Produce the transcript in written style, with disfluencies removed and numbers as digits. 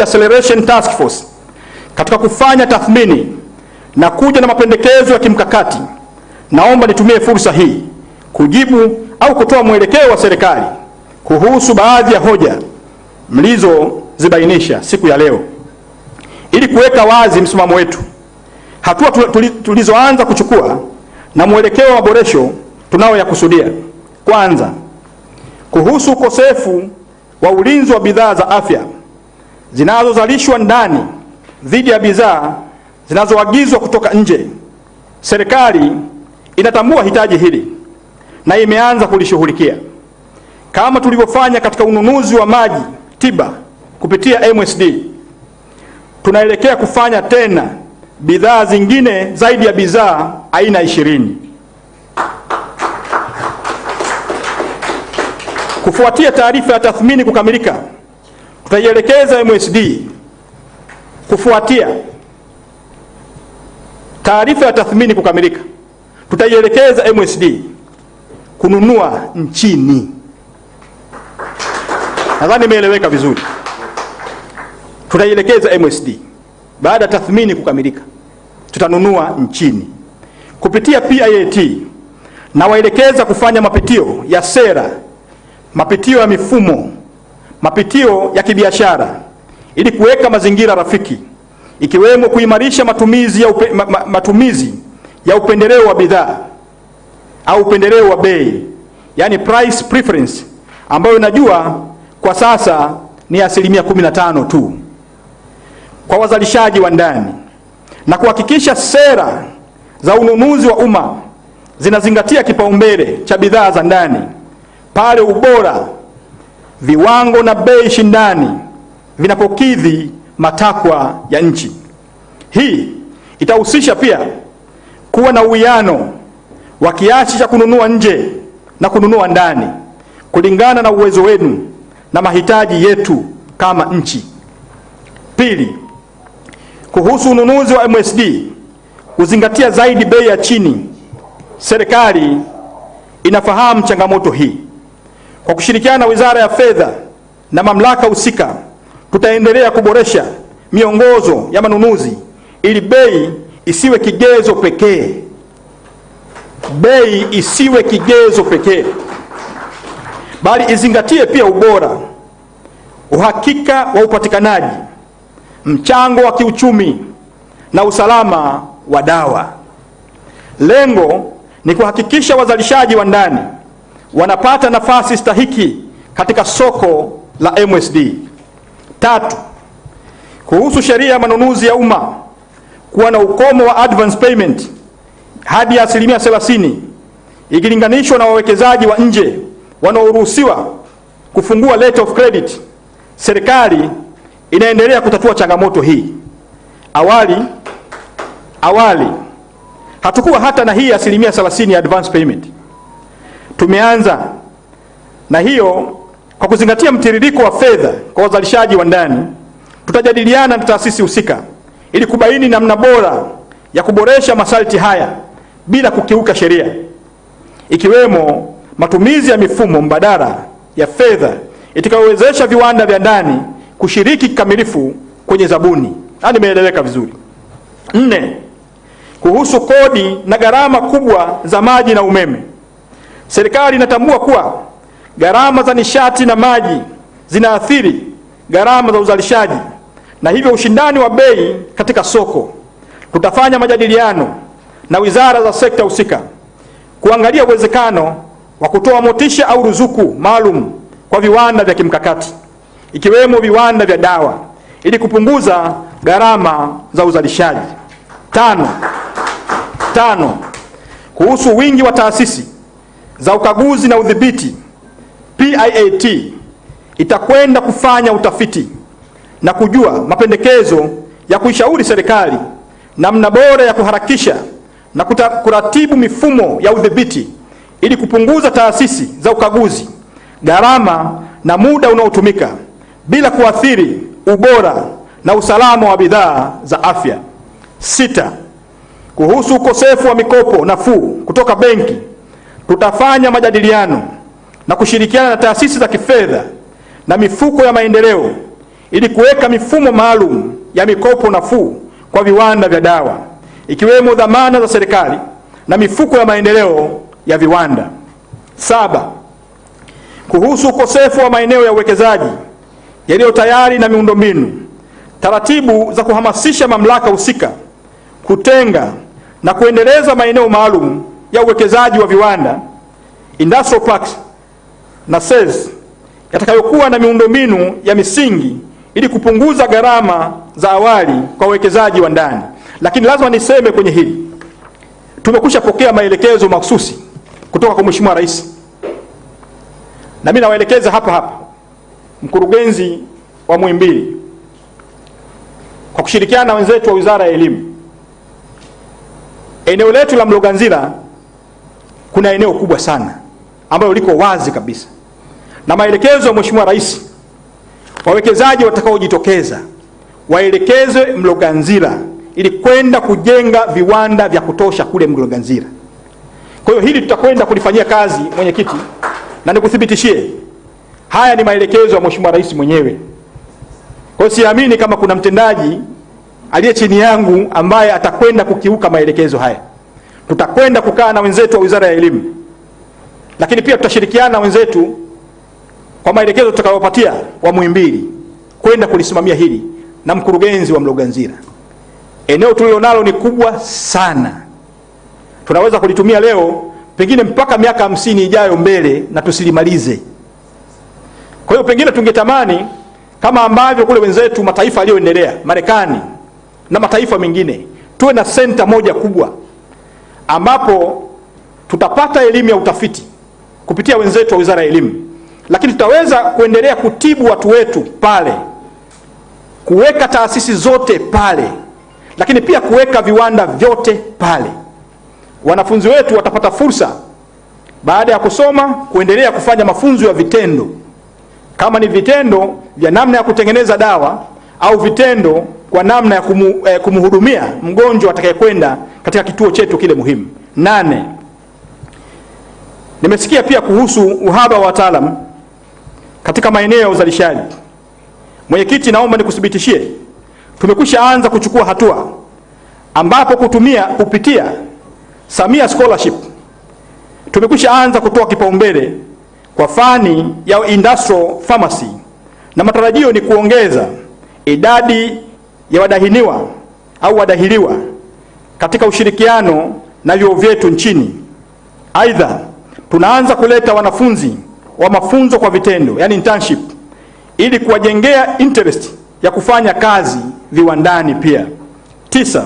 Acceleration Task Force katika kufanya tathmini na kuja na mapendekezo ya kimkakati, naomba nitumie fursa hii kujibu au kutoa mwelekeo wa serikali kuhusu baadhi ya hoja mlizozibainisha siku ya leo, ili kuweka wazi msimamo wetu, hatua tulizoanza kuchukua na mwelekeo wa maboresho tunayoyakusudia. Kwanza, kuhusu ukosefu wa ulinzi wa bidhaa za afya zinazozalishwa ndani dhidi ya bidhaa zinazoagizwa kutoka nje. Serikali inatambua hitaji hili na imeanza kulishughulikia, kama tulivyofanya katika ununuzi wa maji tiba kupitia MSD. Tunaelekea kufanya tena bidhaa zingine zaidi ya bidhaa aina 20. Kufuatia taarifa ya tathmini kukamilika, tutaielekeza MSD kununua nchini. Nadhani imeeleweka vizuri. Tutaielekeza MSD baada ya tathmini kukamilika, tutanunua nchini kupitia PIAT, na waelekeza kufanya mapitio ya sera, mapitio ya mifumo, mapitio ya kibiashara ili kuweka mazingira rafiki, ikiwemo kuimarisha matumizi ya upendeleo wa bidhaa au upendeleo wa bei, yani price preference, ambayo najua kwa sasa ni 15% tu kwa wazalishaji wa ndani, na kuhakikisha sera za ununuzi wa umma zinazingatia kipaumbele cha bidhaa za ndani pale ubora, viwango na bei shindani vinapokidhi matakwa ya nchi. Hii itahusisha pia kuwa na uwiano wa kiasi cha kununua nje na kununua ndani kulingana na uwezo wenu na mahitaji yetu kama nchi. Pili, kuhusu ununuzi wa MSD kuzingatia zaidi bei ya chini. Serikali inafahamu changamoto hii. Kwa kushirikiana na Wizara ya Fedha na mamlaka husika, tutaendelea kuboresha miongozo ya manunuzi ili bei isiwe kigezo pekee. Bei isiwe kigezo pekee, bali izingatie pia ubora, uhakika wa upatikanaji, mchango wa kiuchumi na usalama wa dawa. Lengo ni kuhakikisha wazalishaji wa ndani wanapata nafasi stahiki katika soko la MSD. Tatu, kuhusu sheria ya manunuzi ya umma kuwa na ukomo wa advance payment hadi 30% ikilinganishwa na wawekezaji wa nje wanaoruhusiwa kufungua letter of credit. Serikali inaendelea kutatua changamoto hii. Awali hatukuwa hata na hii 30% ya advance payment. Tumeanza na hiyo kwa kuzingatia mtiririko wa fedha kwa wazalishaji wa ndani. Tutajadiliana na taasisi husika ili kubaini namna bora ya kuboresha masharti haya bila kukiuka sheria, ikiwemo matumizi ya mifumo mbadala ya fedha itakayowezesha viwanda vya ndani kushiriki kikamilifu kwenye zabuni. Nimeeleweka vizuri. 4, kuhusu kodi na gharama kubwa za maji na umeme. Serikali inatambua kuwa gharama za nishati na maji zinaathiri gharama za uzalishaji na hivyo ushindani wa bei katika soko. Tutafanya majadiliano na wizara za sekta husika kuangalia uwezekano wa kutoa motisha au ruzuku maalum kwa viwanda vya kimkakati, ikiwemo viwanda vya dawa, ili kupunguza gharama za uzalishaji. 5, kuhusu wingi wa taasisi za ukaguzi na udhibiti. PIAT itakwenda kufanya utafiti na kujua mapendekezo ya kuishauri serikali namna bora ya kuharakisha na kuratibu mifumo ya udhibiti ili kupunguza taasisi za ukaguzi, gharama na muda unaotumika bila kuathiri ubora na usalama wa bidhaa za afya. 6, kuhusu ukosefu wa mikopo nafuu kutoka benki. Tutafanya majadiliano na kushirikiana na taasisi za kifedha na mifuko ya maendeleo ili kuweka mifumo maalum ya mikopo nafuu kwa viwanda vya dawa, ikiwemo dhamana za serikali na mifuko ya maendeleo ya viwanda. 7. Kuhusu ukosefu wa maeneo ya uwekezaji yaliyo tayari na miundombinu, taratibu za kuhamasisha mamlaka husika kutenga na kuendeleza maeneo maalum ya uwekezaji wa viwanda, industrial parks na SEZ, yatakayokuwa na miundombinu ya misingi ili kupunguza gharama za awali kwa wawekezaji wa ndani. Lakini lazima niseme kwenye hili, tumekwisha pokea maelekezo mahususi kutoka kwa Mheshimiwa Rais, na mimi nawaelekeza hapa mkurugenzi wa Muhimbili kwa kushirikiana na wenzetu wa Wizara ya Elimu. Eneo letu la Mloganzila kuna eneo kubwa sana ambalo liko wazi kabisa, na maelekezo ya Mheshimiwa Rais, wawekezaji watakaojitokeza waelekezwe Mloganzila ili kwenda kujenga viwanda vya kutosha kule Mloganzila. Kwa hiyo hili tutakwenda kulifanyia kazi, mwenyekiti, na nikuthibitishie haya ni maelekezo ya Mheshimiwa Rais mwenyewe. Kwa hiyo siamini kama kuna mtendaji aliye chini yangu ambaye atakwenda kukiuka maelekezo haya. Tutakwenda kukaa na wenzetu wa Wizara ya Elimu, lakini pia tutashirikiana na wenzetu kwa maelekezo tutakayopatia wa Muhimbili kwenda kulisimamia hili na mkurugenzi wa Mloganzila. Eneo tulilonalo ni kubwa sana, tunaweza kulitumia leo pengine mpaka miaka 50 ijayo mbele na tusilimalize. Kwa hiyo pengine tungetamani kama ambavyo kule wenzetu mataifa yaliyoendelea, Marekani na mataifa mengine, tuwe na senta moja kubwa ambapo tutapata elimu ya utafiti kupitia wenzetu wa Wizara ya Elimu, lakini tutaweza kuendelea kutibu watu wetu pale, kuweka taasisi zote pale, lakini pia kuweka viwanda vyote pale. Wanafunzi wetu watapata fursa baada ya kusoma kuendelea kufanya mafunzo ya vitendo, kama ni vitendo vya namna ya kutengeneza dawa au vitendo kwa namna ya kumhudumia mgonjwa atakayekwenda katika kituo chetu kile muhimu. 8. Nimesikia pia kuhusu uhaba wa wataalamu katika maeneo ya uzalishaji. Mwenyekiti, naomba nikuthibitishie tumekwisha anza kuchukua hatua ambapo kupitia Samia Scholarship tumekwisha anza kutoa kipaumbele kwa fani ya industrial pharmacy, na matarajio ni kuongeza idadi ya wadahiniwa au wadahiliwa katika ushirikiano na vyuo vyetu nchini. Aidha, tunaanza kuleta wanafunzi wa mafunzo kwa vitendo, yani internship, ili kuwajengea interest ya kufanya kazi viwandani pia. 9.